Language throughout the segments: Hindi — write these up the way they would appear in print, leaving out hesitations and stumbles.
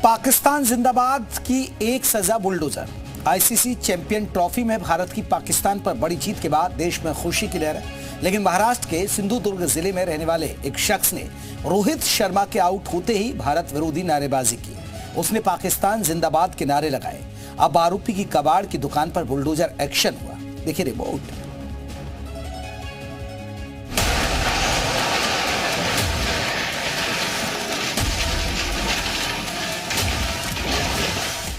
पाकिस्तान जिंदाबाद की एक सजा बुलडोजर। आईसीसी चैंपियन ट्रॉफी में भारत की पाकिस्तान पर बड़ी जीत के बाद देश में खुशी की लहर है, लेकिन महाराष्ट्र के सिंधुदुर्ग जिले में रहने वाले एक शख्स ने रोहित शर्मा के आउट होते ही भारत विरोधी नारेबाजी की। उसने पाकिस्तान जिंदाबाद के नारे लगाए। अब आरोपी की कबाड़ की दुकान पर बुलडोजर एक्शन हुआ। देखिए रिपोर्ट।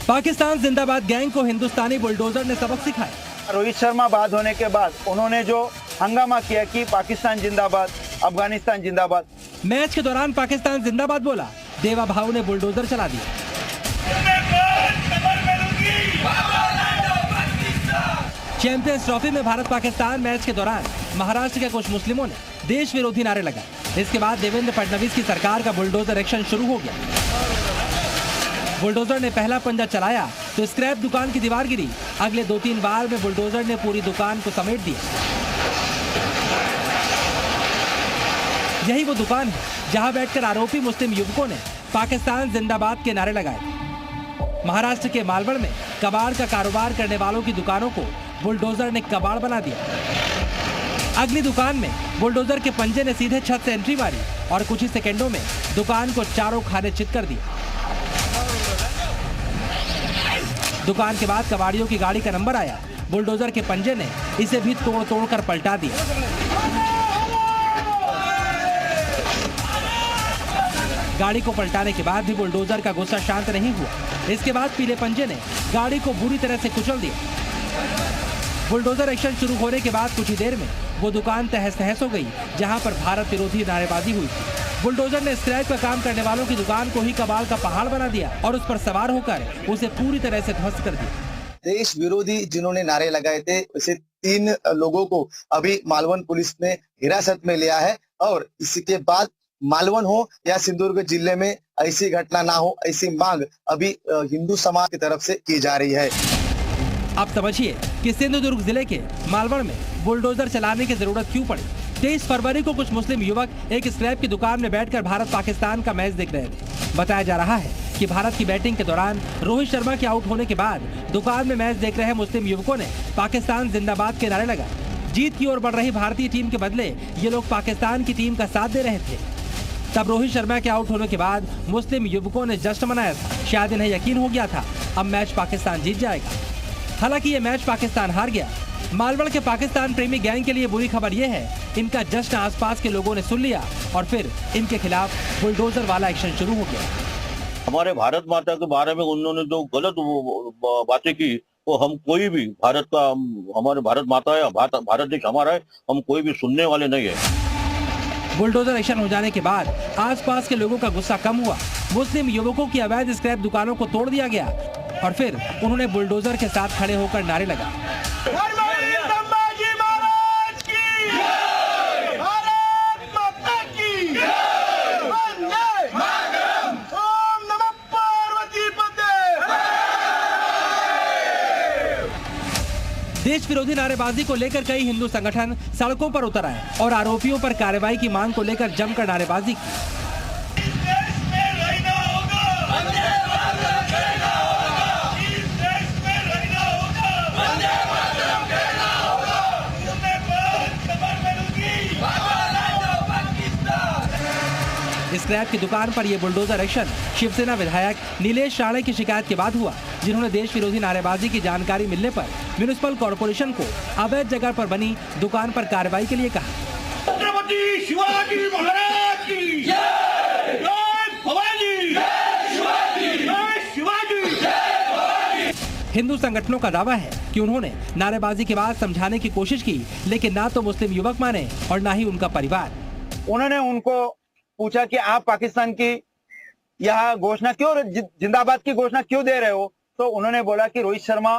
पाकिस्तान जिंदाबाद गैंग को हिंदुस्तानी बुलडोजर ने सबक सिखाया। रोहित शर्मा बाद होने के बाद उन्होंने जो हंगामा किया कि पाकिस्तान जिंदाबाद, अफगानिस्तान जिंदाबाद। मैच के दौरान पाकिस्तान जिंदाबाद बोला, देवा भाऊ ने बुलडोजर चला दिया। चैंपियंस ट्रॉफी में भारत पाकिस्तान मैच के दौरान महाराष्ट्र के कुछ मुस्लिमों ने देश विरोधी नारे लगाए। इसके बाद देवेंद्र फडणवीस की सरकार का बुलडोजर एक्शन शुरू हो गया। बुलडोजर ने पहला पंजा चलाया तो स्क्रैप दुकान की दीवार गिरी। अगले 2-3 बार में बुलडोजर ने पूरी दुकान को समेट दिया। यही वो दुकान है जहां बैठकर आरोपी मुस्लिम युवकों ने पाकिस्तान जिंदाबाद के नारे लगाए। महाराष्ट्र के मालवण में कबाड़ का कारोबार करने वालों की दुकानों को बुलडोजर ने कबाड़ बना दिया। अगली दुकान में बुलडोजर के पंजे ने सीधे छत से एंट्री मारी और कुछ ही सेकंडों में दुकान को चारों खाने चित कर दिया। दुकान के बाद कबाड़ियों की गाड़ी का नंबर आया। बुलडोजर के पंजे ने इसे भी तोड़ कर पलटा दिया। गाड़ी को पलटाने के बाद भी बुलडोजर का गुस्सा शांत नहीं हुआ। इसके बाद पीले पंजे ने गाड़ी को बुरी तरह से कुचल दिया। बुलडोजर एक्शन शुरू होने के बाद कुछ ही देर में वो दुकान तहस नहस हो गई जहां पर भारत विरोधी नारेबाजी हुई। बुलडोजर ने स्क्रैप का काम करने वालों की दुकान को ही कबाड़ का पहाड़ बना दिया और उस पर सवार होकर उसे पूरी तरह से ध्वस्त कर दिया। देश विरोधी जिन्होंने नारे लगाए थे, उसे 3 लोगों को अभी मालवण पुलिस ने हिरासत में लिया है और इसके बाद मालवण हो या सिंधुदुर्ग जिले में ऐसी घटना ना हो, ऐसी मांग अभी हिंदू समाज की तरफ से की जा रही है। अब समझिए कि सिंधुदुर्ग जिले के मालवण में बुलडोजर चलाने की जरूरत क्यों पड़ी। 23 फरवरी को कुछ मुस्लिम युवक एक स्क्रैप की दुकान में बैठकर भारत पाकिस्तान का मैच देख रहे थे। बताया जा रहा है कि भारत की बैटिंग के दौरान रोहित शर्मा के आउट होने के बाद दुकान में मैच देख रहे मुस्लिम युवकों ने पाकिस्तान जिंदाबाद के नारे लगाए। जीत की ओर बढ़ रही भारतीय टीम के बदले ये लोग पाकिस्तान की टीम का साथ दे रहे थे। तब रोहित शर्मा के आउट होने के बाद मुस्लिम युवकों ने जश्न मनाया था। शायद इन्हें यकीन हो गया था अब मैच पाकिस्तान जीत जाएगा। हालांकि ये मैच पाकिस्तान हार गया। मालवण के पाकिस्तान प्रेमी गैंग के लिए बुरी खबर यह है, इनका जश्न आसपास के लोगों ने सुन लिया और फिर इनके खिलाफ बुलडोजर वाला एक्शन शुरू हो गया। हमारे भारत माता के बारे में उन्होंने जो गलत बातें की वो हम कोई भी भारत का, हमारे भारत माता है, भारत देश हमारा है, हम कोई भी सुनने वाले नहीं है। बुलडोजर एक्शन हो जाने के बाद आसपास के लोगों का गुस्सा कम हुआ। मुस्लिम युवकों की अवैध स्क्रैप दुकानों को तोड़ दिया गया और फिर उन्होंने बुलडोजर के साथ खड़े होकर नारे लगाए। देश विरोधी नारेबाजी को लेकर कई हिंदू संगठन सड़कों पर उतर आए और आरोपियों पर कार्रवाई की मांग को लेकर जमकर नारेबाजी की। स्क्रैप की दुकान पर यह बुलडोजर एक्शन शिवसेना विधायक नीलेश राणे की शिकायत के बाद हुआ, जिन्होंने देश विरोधी नारेबाजी की जानकारी मिलने पर म्युनिसिपल कॉर्पोरेशन को अवैध जगह पर बनी दुकान पर कार्रवाई के लिए कहा। छत्रपति शिवाजी महाराज की जय, जय भवानी, जय शिवाजी, जय शिवाजी, जय भवानी। हिंदू संगठनों का दावा है कि उन्होंने नारेबाजी के बाद समझाने की कोशिश की, लेकिन ना तो मुस्लिम युवक माने और ना ही उनका परिवार। उन्होंने उनको पूछा कि आप पाकिस्तान की यह घोषणा क्यों, जिंदाबाद की घोषणा क्यों दे रहे हो, तो उन्होंने बोला कि रोहित शर्मा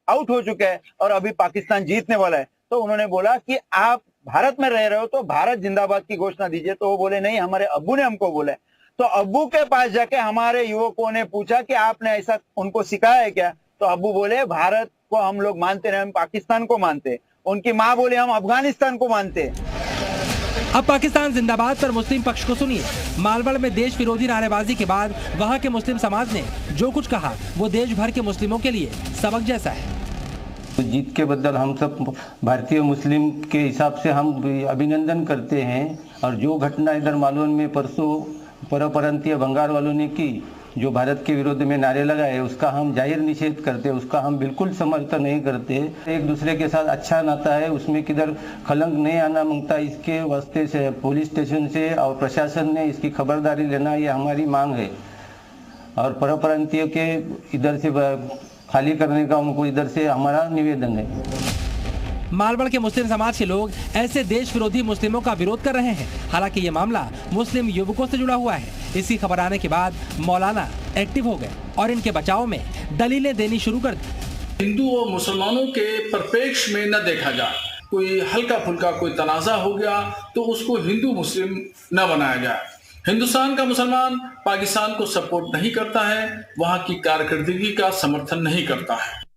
आउट हो चुके हैं और अभी पाकिस्तान जीतने वाला है। तो उन्होंने बोला कि आप भारत में रह रहे हो तो भारत जिंदाबाद की घोषणा दीजिए। तो वो बोले नहीं, हमारे अब्बू ने हमको बोला है। तो अब्बू के पास जाके हमारे युवकों ने पूछा कि आपने ऐसा उनको सिखाया है क्या, तो अब्बू बोले भारत को हम लोग मानते नहीं, हम पाकिस्तान को मानते। उनकी माँ बोले हम अफगानिस्तान को मानते। अब पाकिस्तान जिंदाबाद पर मुस्लिम पक्ष को सुनिए। मालवण में देश विरोधी नारेबाजी के बाद वहां के मुस्लिम समाज ने जो कुछ कहा वो देश भर के मुस्लिमों के लिए सबक जैसा है। जीत के बदल हम सब भारतीय मुस्लिम के हिसाब से हम अभिनंदन करते हैं। और जो घटना इधर मालवण में परसों परप्रांतीय बंगाल वालों ने की, जो भारत के विरोध में नारे लगाए, उसका हम जाहिर निषेध करते हैं, उसका हम बिल्कुल समर्थन नहीं करते। एक दूसरे के साथ अच्छा नाता है, उसमें किधर खलंक नहीं आना मांगता। इसके वास्ते से पुलिस स्टेशन से और प्रशासन ने इसकी खबरदारी लेना, ये हमारी मांग है। और परप्रांतीय के इधर से खाली करने का उनको इधर से हमारा निवेदन है। मालवण के मुस्लिम समाज के लोग ऐसे देश विरोधी मुस्लिमों का विरोध कर रहे हैं। हालांकि ये मामला मुस्लिम युवकों से जुड़ा हुआ है। इसकी खबर आने के बाद मौलाना एक्टिव हो गए और इनके बचाव में दलीलें देनी शुरू कर दी। हिंदू और मुसलमानों के परिप्रेक्ष्य में न देखा जाए। कोई हल्का फुल्का कोई तनाजा हो गया तो उसको हिंदू मुस्लिम न बनाया जाए। हिंदुस्तान का मुसलमान पाकिस्तान को सपोर्ट नहीं करता है, वहां की कारकर्दगी का समर्थन नहीं करता है।